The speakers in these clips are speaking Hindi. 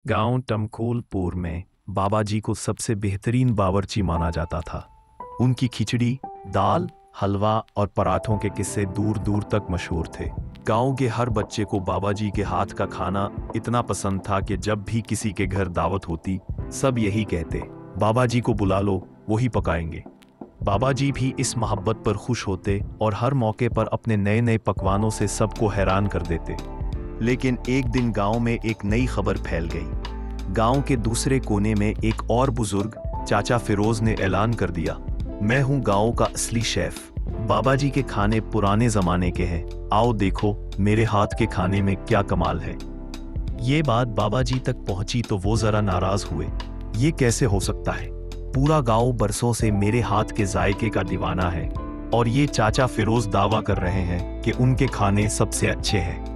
गांव टमकोलपुर में बाबा जी को सबसे बेहतरीन बावर्ची माना जाता था। उनकी खिचड़ी, दाल, हलवा और पराठों के किस्से दूर दूर तक मशहूर थे। गांव के हर बच्चे को बाबा जी के हाथ का खाना इतना पसंद था कि जब भी किसी के घर दावत होती, सब यही कहते, बाबा जी को बुला लो, वही पकाएंगे। बाबा जी भी इस मोहब्बत पर खुश होते और हर मौके पर अपने नए नए पकवानों से सबको हैरान कर देते। लेकिन एक दिन गांव में एक नई खबर फैल गई। गांव के दूसरे कोने में एक और बुजुर्ग चाचा फिरोज ने ऐलान कर दिया, मैं हूं गांव का असली शेफ। बाबा जी के खाने पुराने जमाने के हैं, आओ देखो मेरे हाथ के खाने में क्या कमाल है। ये बात बाबा जी तक पहुंची तो वो जरा नाराज हुए। ये कैसे हो सकता है? पूरा गांव बरसों से मेरे हाथ के जायके का दीवाना है और ये चाचा फिरोज दावा कर रहे हैं कि उनके खाने सबसे अच्छे हैं।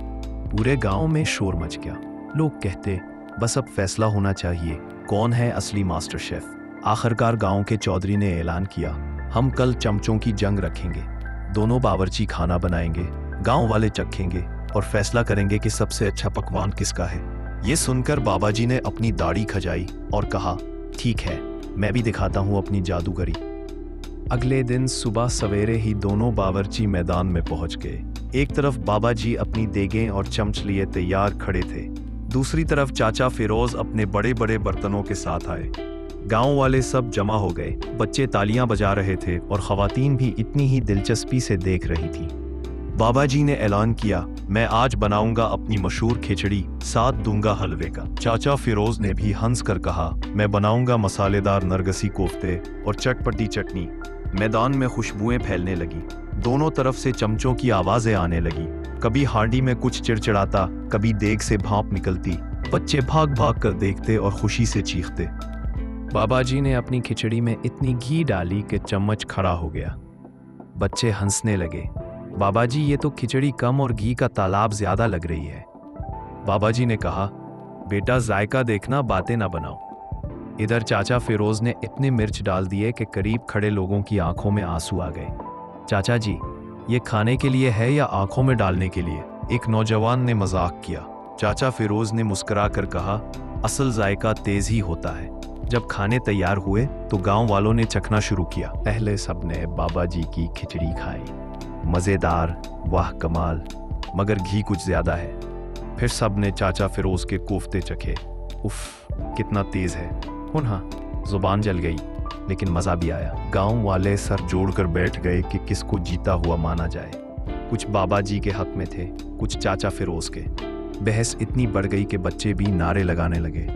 पूरे गांव में शोर मच गया। लोग कहते, बस अब फैसला होना चाहिए, कौन है असली मास्टर शेफ। आखिरकार गांव के चौधरी ने ऐलान किया, हम कल चमचों की जंग रखेंगे। दोनों बावर्ची खाना बनाएंगे, गांव वाले चखेंगे और फैसला करेंगे कि सबसे अच्छा पकवान किसका है। ये सुनकर बाबा जी ने अपनी दाढ़ी खजाई और कहा, ठीक है, मैं भी दिखाता हूँ अपनी जादूगरी। अगले दिन सुबह सवेरे ही दोनों बावर्ची मैदान में पहुंच गए। एक तरफ बाबा जी अपनी देगें और चमच लिए तैयार खड़े थे, दूसरी तरफ चाचा फिरोज अपने बड़े बड़े बर्तनों के साथ आए। गांव वाले सब जमा हो गए, बच्चे तालियां बजा रहे थे और खवातीन भी इतनी ही दिलचस्पी से देख रही थी। बाबा जी ने ऐलान किया, मैं आज बनाऊंगा अपनी मशहूर खिचड़ी, साथ दूंगा हलवे का। चाचा फिरोज ने भी हंस कर कहा, मैं बनाऊंगा मसालेदार नरगसी कोफ्ते और चटपटी चटनी। मैदान में खुशबुएं फैलने लगी, दोनों तरफ से चमचों की आवाजें आने लगी। कभी हांडी में कुछ चिड़चिड़ाता, कभी देग से भाप निकलती। बच्चे भाग भाग कर देखते और खुशी से चीखते। बाबा जी ने अपनी खिचड़ी में इतनी घी डाली कि चम्मच खड़ा हो गया। बच्चे हंसने लगे, बाबा जी ये तो खिचड़ी कम और घी का तालाब ज्यादा लग रही है। बाबा जी ने कहा, बेटा जायका देखना, बातें ना बनाओ। इधर चाचा फिरोज ने इतने मिर्च डाल दिए कि करीब खड़े लोगों की आंखों में आंसू आ गए। चाचा जी, ये खाने के लिए है या आंखों में डालने के लिए? एक नौजवान ने मजाक किया। चाचा फिरोज ने मुस्कुरा कर कहा, असल जायका तेज ही होता है। जब खाने तैयार हुए तो गांव वालों ने चखना शुरू किया। पहले सबने बाबा जी की खिचड़ी खाई, मजेदार, वाह कमाल, मगर घी कुछ ज्यादा है। फिर सबने चाचा फिरोज के कोफ्ते चखे, उफ कितना तेज है। हाँ, जुबान जल गई, लेकिन मजा भी आया। गांव वाले सर जोड़कर बैठ गए कि किसको जीता हुआ माना जाए। कुछ बाबा जी के हक में थे, कुछ चाचा फिरोज के। बहस इतनी बढ़ गई कि बच्चे भी नारे लगाने लगे,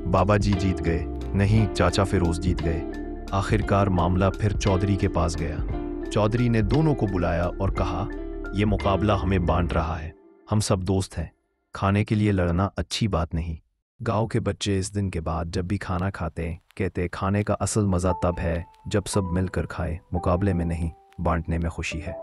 बाबा जी जीत गए, नहीं चाचा फिरोज जीत गए। आखिरकार मामला फिर चौधरी के पास गया। चौधरी ने दोनों को बुलाया और कहा, यह मुकाबला हमें बांट रहा है, हम सब दोस्त हैं, खाने के लिए लड़ना अच्छी बात नहीं। गांव के बच्चे इस दिन के बाद जब भी खाना खाते कहते, खाने का असल मज़ा तब है जब सब मिलकर खाए, मुकाबले में नहीं, बांटने में खुशी है।